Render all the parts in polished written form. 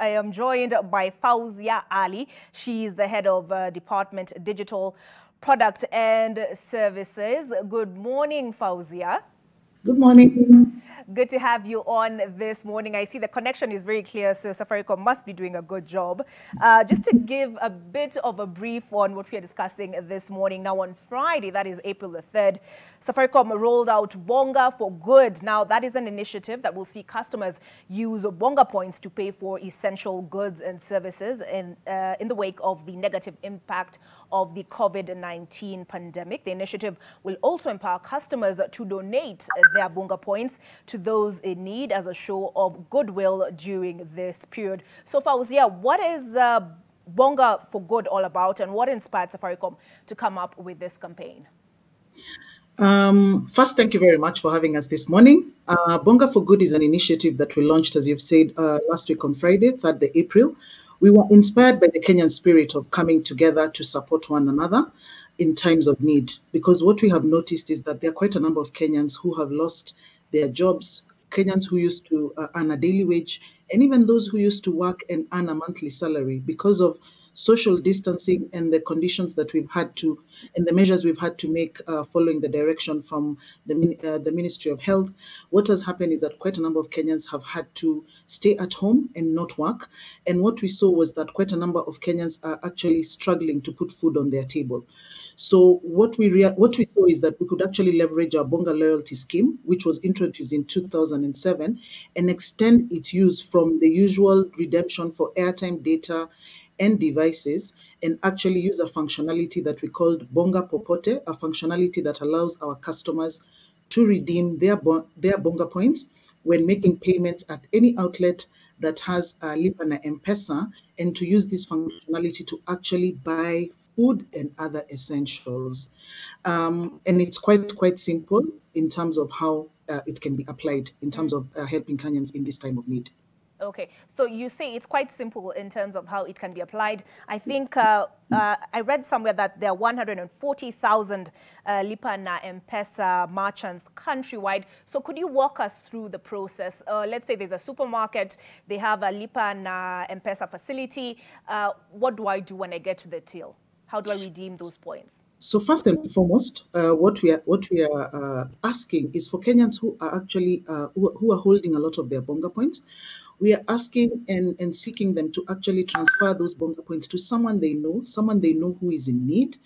I am joined by Fauzia Ali. She is the head of Department Digital Product and Services. Good morning, Fauzia. Good morning. Good to have you on this morning. I see the connection is very clear, so Safaricom must be doing a good job. Just to give a bit of a brief on what we are discussing this morning. Now, on Friday, that is April the 3rd, Safaricom rolled out Bonga for Good. Now, that is an initiative that will see customers use Bonga points to pay for essential goods and services in the wake of the negative impact of the COVID-19 pandemic. The initiative will also empower customers to donate their Bonga points to those in need as a show of goodwill during this period. So, Fauzia, what is Bonga for Good all about, and what inspired Safaricom to come up with this campaign? First, thank you very much for having us this morning. Bonga for Good is an initiative that we launched, as you've said, last week on Friday, 3rd April. We were inspired by the Kenyan spirit of coming together to support one another in times of need, because what we have noticed is that there are quite a number of Kenyans who have lost their jobs, Kenyans who used to earn a daily wage, and even those who used to work and earn a monthly salary because of social distancing and the conditions that we've had to, and the measures we've had to make following the direction from the Ministry of Health. What has happened is that quite a number of Kenyans have had to stay at home and not work. And what we saw was that quite a number of Kenyans are actually struggling to put food on their table. So what we saw is that we could actually leverage our Bonga loyalty scheme, which was introduced in 2007, and extend its use from the usual redemption for airtime, data, and devices, and actually use a functionality that we called Bonga Popote, a functionality that allows our customers to redeem their Bonga points when making payments at any outlet that has a Lipa na M-Pesa, and to use this functionality to actually buy food and other essentials. And it's quite simple in terms of how it can be applied in terms of helping Kenyans in this time of need. Okay, so you say it's quite simple in terms of how it can be applied. I think I read somewhere that there are 140,000 Lipa na M-Pesa merchants countrywide. So could you walk us through the process? Let's say there's a supermarket, they have a Lipa na M-Pesa facility. What do I do when I get to the till? How do I redeem those points? So first and foremost, what we are asking is for Kenyans who are actually who are holding a lot of their Bonga points. We are asking and seeking them to actually transfer those Bonga points to someone they know who is in need.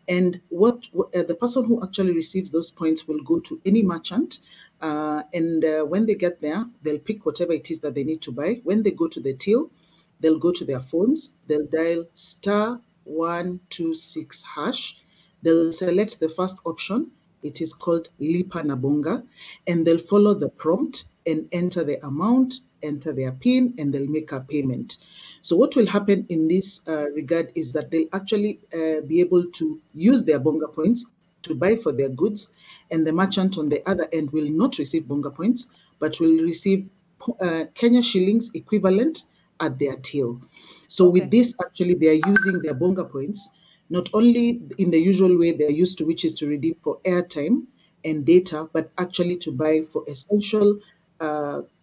And the person who actually receives those points will go to any merchant, and when they get there, they'll pick whatever it is that they need to buy. When they go to the till, they'll go to their phones, they'll dial *126#. They'll select the first option. It is called Lipa na Bonga, and they'll follow the prompt and enter the amount, enter their PIN, and they'll make a payment. So what will happen in this regard is that they'll actually be able to use their Bonga points to buy for their goods, and the merchant on the other end will not receive Bonga points, but will receive Kenya shillings equivalent at their till. So with this, actually, they are using their Bonga points not only in the usual way they're used to, which is to redeem for airtime and data, but actually to buy for essential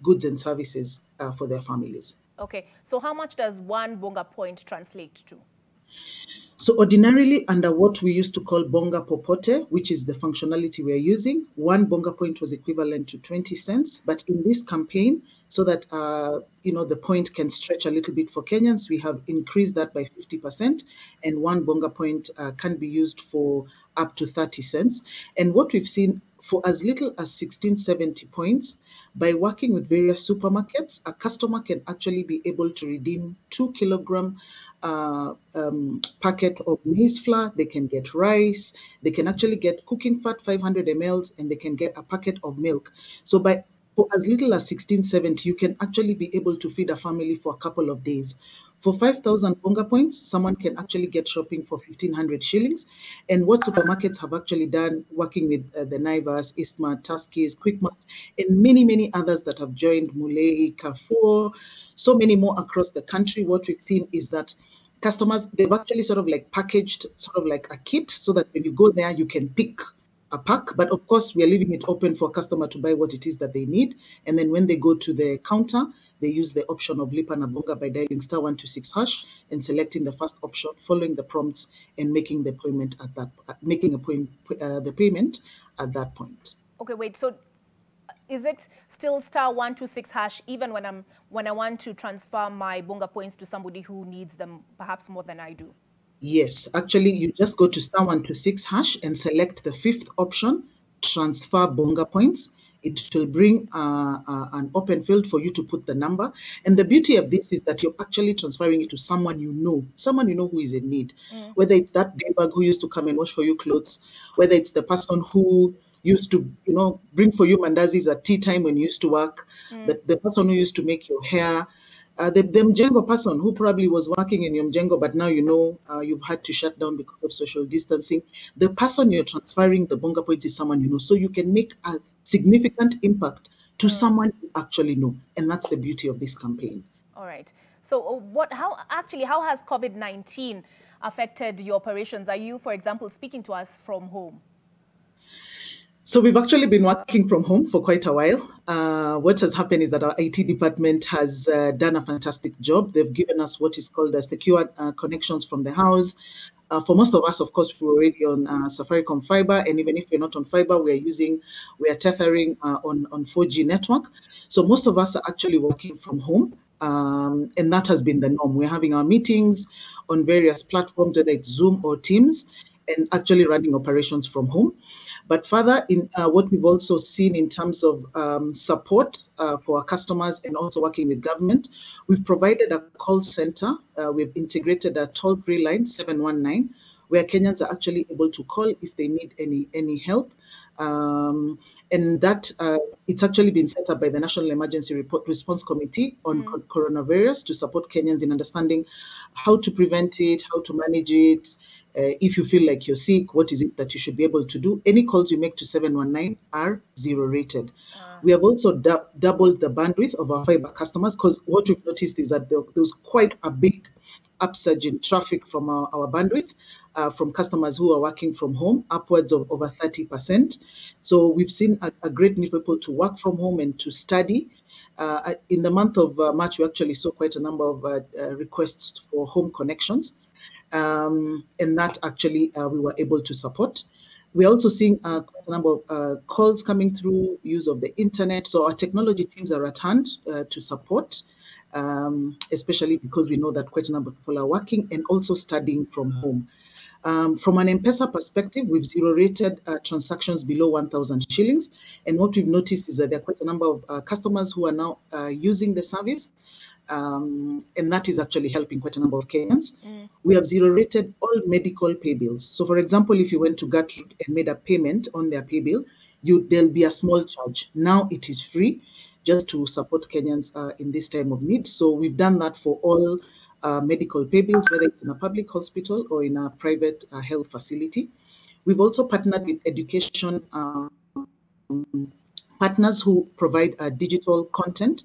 goods and services for their families. Okay, so how much does one Bonga point translate to? So ordinarily, under what we used to call Bonga Popote, which is the functionality we are using, one Bonga point was equivalent to 20 cents. But in this campaign, so that the point can stretch a little bit for Kenyans, we have increased that by 50%, and one Bonga point can be used for up to 30 cents. And what we've seen, for as little as 1670 points, by working with various supermarkets, a customer can actually be able to redeem 2 kilogram packet of maize flour. They can get rice. They can actually get cooking fat, 500 ml, and they can get a packet of milk. So for as little as 1670, you can actually be able to feed a family for a couple of days. For 5,000 Bonga points, someone can actually get shopping for 1,500 shillings. And what supermarkets have actually done, working with the Naivas, Eastmart, Tuskys, Quickmart, and many others that have joined, Mulei, Carrefour, so many more across the country, what we've seen is that customers, they've actually sort of like packaged sort of like a kit so that when you go there, you can pick a pack. But of course, we are leaving it open for a customer to buy what it is that they need. And then when they go to the counter, they use the option of Lipa na Bonga by dialing *126# and selecting the first option, following the prompts, and making the payment at that the payment at that point. Okay, wait. So is it still *126# even when I want to transfer my Bonga points to somebody who needs them perhaps more than I do? Yes, actually, you just go to *126# and select the fifth option, transfer Bonga points. It will bring an open field for you to put the number. And the beauty of this is that you're actually transferring it to someone you know who is in need. Whether it's that neighbor who used to come and wash for you clothes, whether it's the person who used to, bring for you mandazis at tea time when you used to work, the person who used to make your hair, the Mjengo person who probably was working in your Mjengo, but now you've had to shut down because of social distancing. The person you're transferring the Bonga points is someone you know, so you can make a significant impact to someone you actually know, and that's the beauty of this campaign. All right. So how has COVID-19 affected your operations? Are you, for example, speaking to us from home? So we've actually been working from home for quite a while. What has happened is that our IT department has done a fantastic job. They've given us what is called secure connections from the house. For most of us, of course, we're already on Safaricom fiber, and even if we're not on fiber, we are tethering on 4G network. So most of us are actually working from home, and that has been the norm. We're having our meetings on various platforms, whether it's Zoom or Teams, and actually running operations from home. But further, in what we've also seen in terms of support for our customers and also working with government, we've provided a call center. We've integrated a toll-free line, 719, where Kenyans are actually able to call if they need any help. And that it's actually been set up by the National Emergency Response Committee on coronavirus to support Kenyans in understanding how to prevent it, how to manage it. If you feel like you're sick, what is it that you should be able to do? Any calls you make to 719 are 0 rated. We have also doubled the bandwidth of our fiber customers, because what we've noticed is that there was quite a big upsurge in traffic from our bandwidth from customers who are working from home, upwards of over 30%. So we've seen a great need for people to work from home and to study. In the month of March, we actually saw quite a number of requests for home connections. And that actually we were able to support. We're also seeing quite a number of calls coming through, use of the internet. So our technology teams are at hand to support, especially because we know that quite a number of people are working and also studying from home. From an M-Pesa perspective, we've 0 rated transactions below 1,000 shillings. And what we've noticed is that there are quite a number of customers who are now using the service. And that is actually helping quite a number of Kenyans. We have 0 rated all medical pay bills. So for example, if you went to Gertrude and made a payment on their pay bill, there'll be a small charge. Now it is free, just to support Kenyans in this time of need. So we've done that for all medical pay bills, whether it's in a public hospital or in a private health facility. We've also partnered with education partners who provide digital content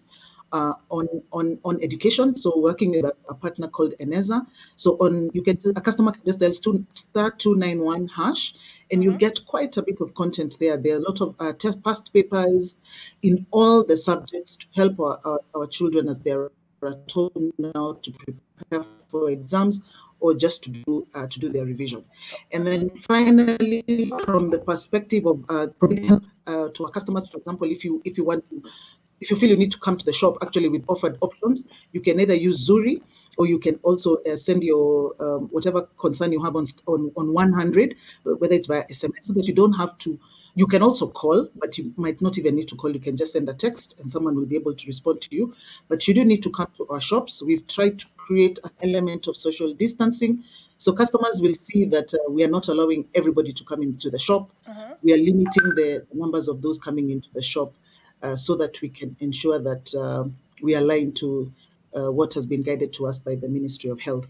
on education. So working with a partner called Eneza. So a customer can just dial *291#, and you'll get quite a bit of content there. There are a lot of past papers in all the subjects to help our children as they're at home now to prepare for exams or just to do their revision. And then finally, from the perspective of providing help to our customers, for example, if you feel you need to come to the shop, actually we've offered options. You can either use Zuri, or you can also send your whatever concern you have on 100, whether it's via SMS, so that you don't have to. You can also call, but you might not even need to call. You can just send a text and someone will be able to respond to you. But you do need to come to our shops. We've tried to create an element of social distancing. So customers will see that we are not allowing everybody to come into the shop. We are limiting the numbers of those coming into the shop so that we can ensure that we align to what has been guided to us by the Ministry of Health.